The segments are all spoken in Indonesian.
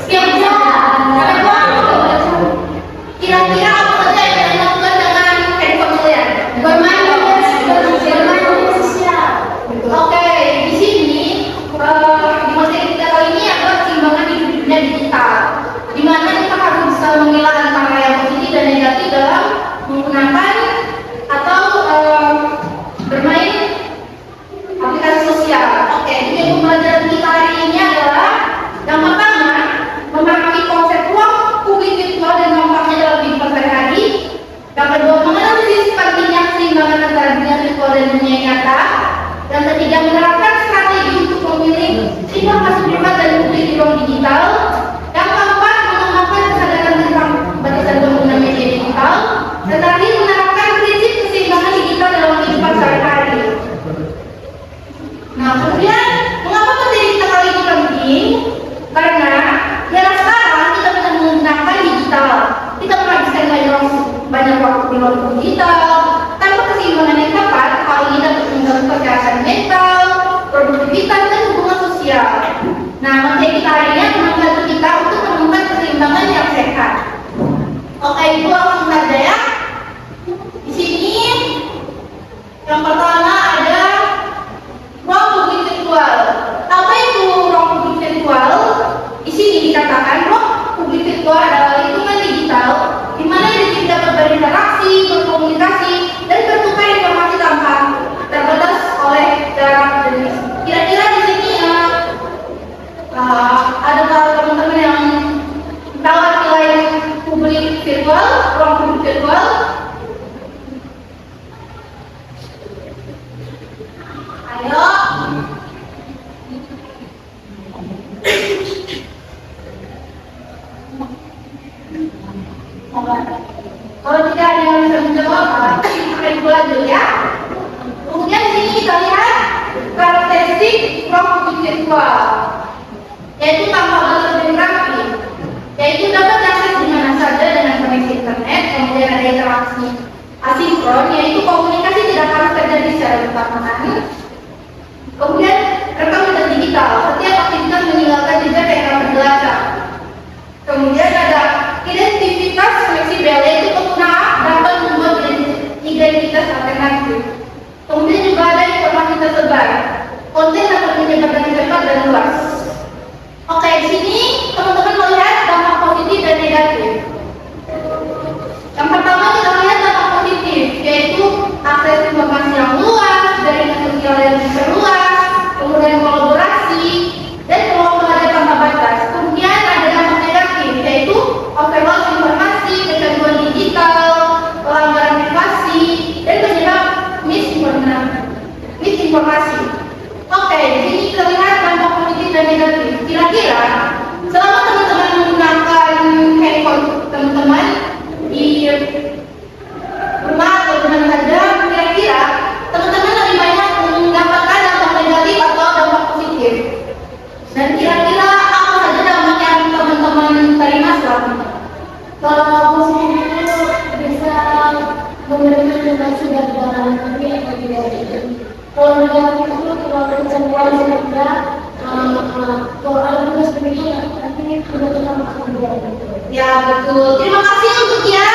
Setiap jam. Sampai waktu. Kira-kira apa saja yang dilakukan dengan handphone kalian? Bermain sosial. Oke, di sini di materi kita kali ini adalah keseimbangan di dunia digital, di mana kita harus bisa memilah antara yang positif dan negatif dalam menggunakan atau bermain aplikasi sosial. Oke, jadi pembelajaran kita hari ini adalah yang pertama, memahami konsep ruang publik virtual dan dampaknya dalam kehidupan sehari-hari. Yang kedua, menganalisis pentingnya keseimbangan antara dunia virtual dan dunia nyata. Yang ketiga, menerapkan strategi untuk memilih informasi privat dan publik di ruang digital. Yang keempat, mengembangkan kesadaran tentang batasan pengguna media digital. Dan terakhir, menerapkan prinsip keseimbangan digital dalam kehidupan sehari-hari. Nah, kemudian mengapa materi kita kali ini penting? Karena ya sekarang kita bisa menggunakan digital. Kita pernah bisa banyak waktu di luar digital. Tanpa keseimbangan yang tepat, hal ini dapat mengganggu kesehatan mental, produktivitas, dan hubungan sosial. Nah, materi kita hari ini akan membantu kita untuk menemukan keseimbangan yang sehat. Oke, ibu langsung saja ya. Di sini yang pertama ada ruang publik virtual. Apa itu ruang publik virtual? Di sini dikatakan ruang publik virtual adalah lingkungan digital di mana individu dapat berinteraksi, berkomunikasi, dan bertukar informasi tanpa terbatas oleh jarak dan kira-kira di sini ada teman-teman yang tahu nilai publik virtual, ruang publik virtual? Ayo. Kalau tidak ada yang bisa menjawab, akan ibu lanjut ya. Kemudian di sini kita lihat karakteristik ruang publik virtual, yaitu tanpa batas geografi, yaitu dapat diakses di mana saja dengan koneksi internet. Kemudian ada interaksi asinkron, yaitu komunikasi tidak harus terjadi secara bersamaan. Kemudian rekam jejak digital, setiap aktivitas meninggalkan jejak rekam penjelasan. Kemudian ada identitas fleksibel, yaitu pengguna dapat membuat identitas alternatif. Kemudian juga ada informasi tersebar, konten dapat menyebarkan cepat dan luas. Oke, di sini teman-teman melihat dampak positif dan negatif. Yang pertama kita lihat dampak positif, yaitu akses informasi yang luas, jaringan sosial yang diperluas, kemudian kolaborasi, dan peluang belajar tanpa batas. Kemudian ada dampak negatif, yaitu overload informasi, kecanduan digital, pelanggaran privasi, dan penyebab misinformasi. Oke, di sini kita lihat dampak positif dan negatif. Kira-kira selama teman-teman menggunakan handphone teman-teman di rumah atau di mana saja, kira-kira teman-teman lebih banyak mendapatkan dampak negatif atau dampak positif? Dan kira-kira apa saja dampak yang teman-teman terima selanjutnya? Kalau positif itu bisa memberikan informasi dari dalam negeri atau tidak itu. Kalau negatif itu kalau kecanduan sehingga kalau ada tugas berikutnya nanti sudah kita akan berada. Ya betul. Terima kasih untuk ya.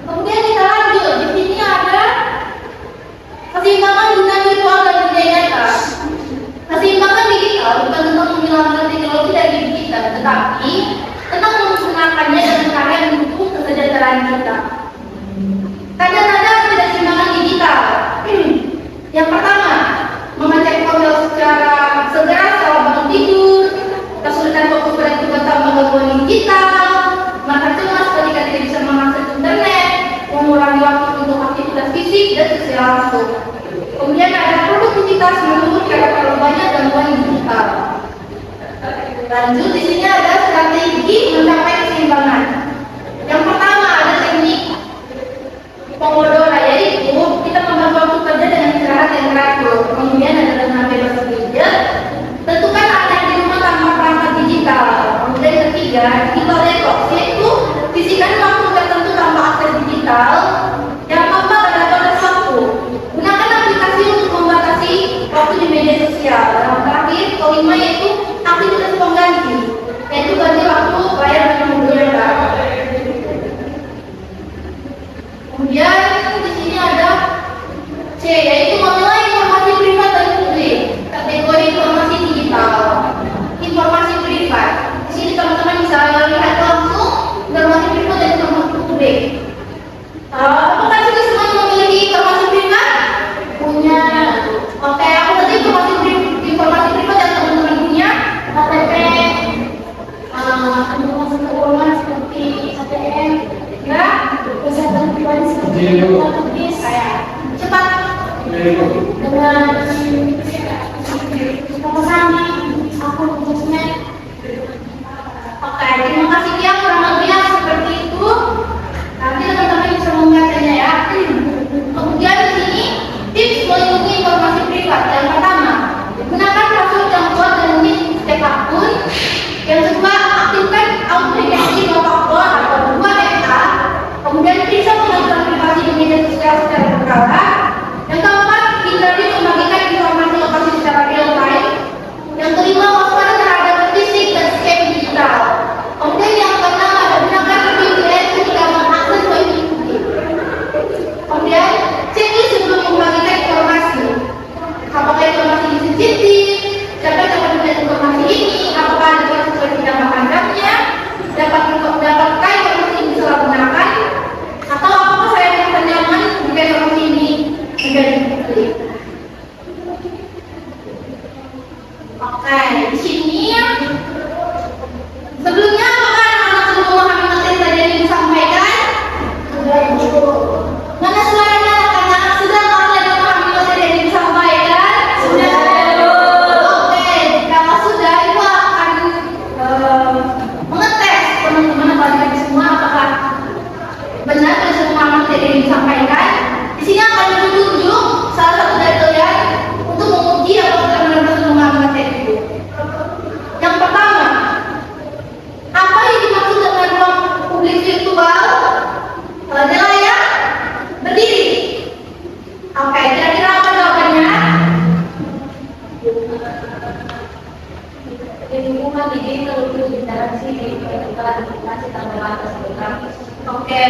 Kemudian kita lanjut. Di sini ada keseimbangan dunia virtual dan dunia nyata. Keseimbangan digital bukan tentang menghilangkan teknologi dari diri kita, tetapi tentang menggunakannya dengan cara yang mendukung kesejahteraan kita. Tanda-tanda ketidakseimbangan digital. Yang pertama, mengecek ponsel secara segera setelah bangun tidur, kesulitan fokus pada tugas tanpa gangguan digital, merasa cemas ketika tidak bisa mengakses internet, mengurangi waktu untuk aktivitas fisik dan sosial langsung. Kemudian ada produktivitas menurun karena terlalu banyak gangguan digital. Lanjut, di sini ada strategi mencapai keseimbangan. Yang pertama ada teknik Pomodoro, yaitu kita membagi waktu kerja dengan istirahat yang teratur. Kemudian ada dengan bebas gadget. Tentukan area di rumah tanpa perangkat digital. Kemudian ketiga, digital detox, yaitu sisihkan waktu tertentu tanpa akses digital. Yang keempat ada batas waktu. Gunakan aplikasi untuk membatasi waktu di media sosial. Yang terakhir, tertulis Saya cepat. dengan kata sandi akun sosmed. Oke, terima kasih dia, kurang lebih seperti itu. Nanti teman-teman bisa membacanya ya. Kemudian di sini tips melindungi informasi privat. Yang pertama, gunakan password yang kuat dan unik setiap akun. Yang kedua, aktifkan autentikasi dua faktor atau 2FA. Kemudian periksa pengakuan privasi di media sosial secara berkala. Yang keempat, hindari membagikan informasi lokasi secara real time. Yang kelima, waspada terhadap phishing dan scam digital. Kemudian yang keenam, gunakan VPN ketika mengakses wifi publik. Kemudian ceklis sebelum membagikan informasi. Apakah informasi ini sensitif? Siapa yang dapat melihat informasi ini? Apakah ada proses sesuai tidak menghadapnya? Dapatkah informasi ini disalahgunakan? Atau apakah saya merasa nyaman jika informasi ini menjadi publik? Oke, di sini sebelumnya apakah anak-anak sudah memahami materi tadi yang disampaikan? Mana suaranya anak-anak? Sudah memahami materi yang disampaikan? Sudah. Oke, kalau sudah itu akan mengetes teman-teman apalagi semua apakah benar sudah memahami materi yang disampaikan. Di sini akan ditunjuk salah satu dari kalian untuk menguji apakah benar-benar sudah memahami materi itu. Yang pertama, apa yang dimaksud dengan ruang publik virtual? Nilainya berdiri. Oke, kira-kira apa jawabannya? Di lingkungan digital untuk interaksi di komunikasi tanpa batas geografis. Oke,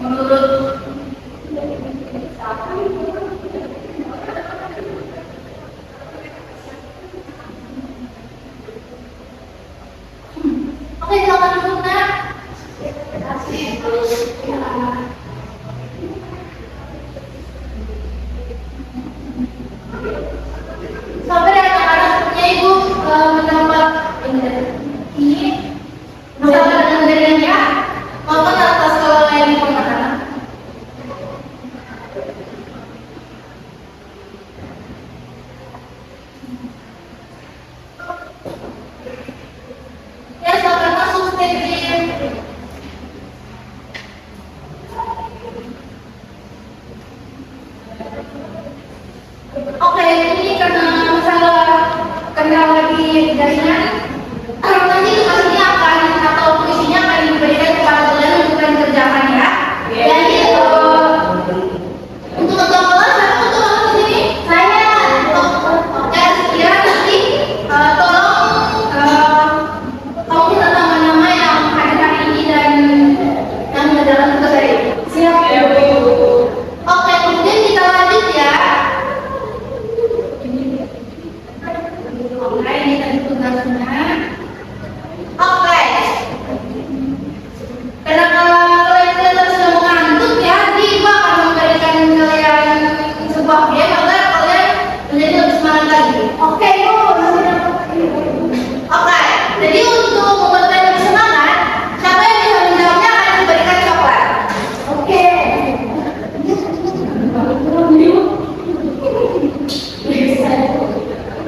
menurut Oke, silakan duduk, Nak. Sampai anak-anak punya ibu mendapat ini masalah dengan dirinya, maupun atas skala lain di anak-anak. Ya, silakan masuk stage. Oke, ini karena masalah kendala lagi jaringan, nanti tugasnya akan atau puisinya akan diberikan kepada kalian untuk kalian kerjakan ya. Jadi untuk ketua kelas, siapa ketua kelas di sini? Saya. Oke, ya nanti tolong kamu minta nama-nama yang hadir hari ini dan yang mengerjakan tugas hari ini. Siap. Oke, kemudian kita lanjut ya. Oke, ini tadi tugasnya. Oke. Karena kalau kalian sudah mengantuk ya, nanti Ibu akan memberikan kalian sebuah game agar kalian menjadi lebih semangat lagi. Oke, Ibu. Oke, jadi untuk membuat kalian lebih semangat, siapa yang bisa menjawabnya akan diberikan coklat. Oke.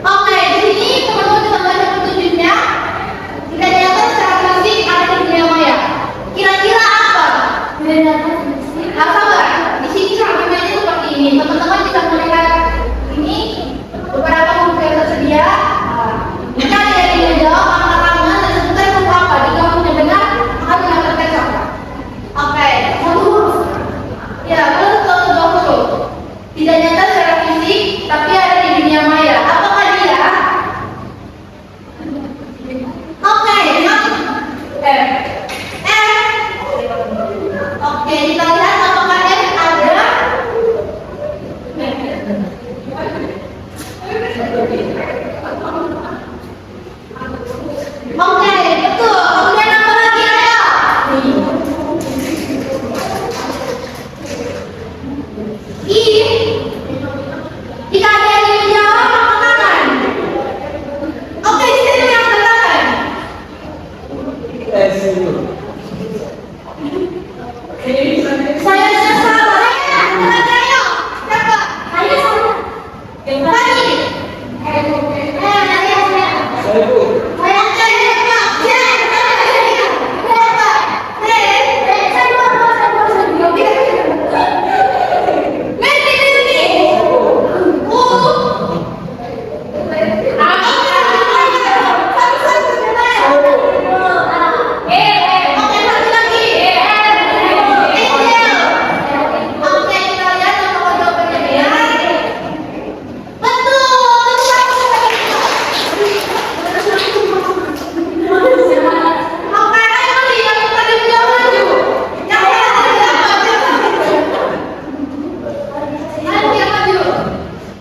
Oke, di sini teman-teman bisa baca petunjuknya. Jika nyata secara fisik ada di dunia maya. Kira-kira apa? Sabar. Di sini sampingnya seperti ini. Teman-teman bisa melihat ini beberapa buku yang tersedia. Jika ada yang menjawab, angkat tangan dan sebutkan buku apa. Jika punya benar, akan mendapatkan coklat. Oke, ya, kalau sebuah huruf tidak nyata secara fisik, tapi ada di dunia maya. Apakah dia? Oke, F. Oke, kita lihat apakah F ada. Oke, betul. Kemudian apa lagi ayo? I. Jika ada yang menjawab, angkat tangan. Oke, di sini yang angkat tangan. Saya sudah sabar.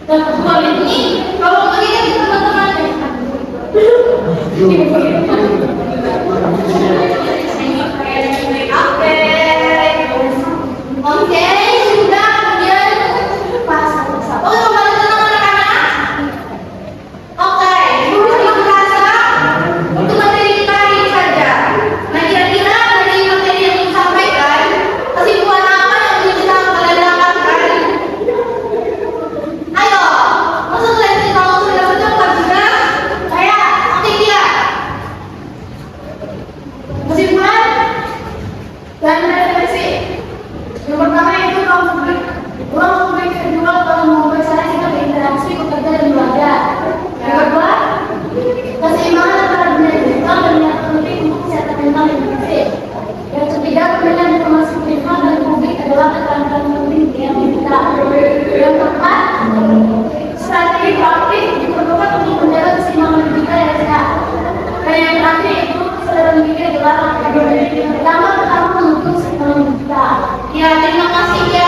Dan kedua Ini kalau begini teman-teman. Oke. Oke, sudah kemudian pasal oh kembali tenang anak-anak. Oke, dulu yang merasa untuk materi kita hari ini saja. Nah kira-kira dari materi yang disampaikan kesimpulan apa yang bisa kalian dapatkan? Ayo, masa kalian kalau sudah mencoba juga, saya aktif dia. Kesimpulan dan refleksi. Yang pertama itu ruang publik kedua telah membuat cara kita berinteraksi, bekerja dan belajar. Yang kedua, keseimbangan antara dunia digital dan dunia penting untuk kesehatan mental dan fisik. Yang ketiga, pemilihan informasi privat dan publik adalah keterangan penting yang kita. Yang keempat, strategi proaktif diperlukan untuk menjaga keseimbangan digital yang sehat. Dan yang terakhir itu kesadaran diri adalah pertama menentukan keseimbangan digital. ya terima kasih ya.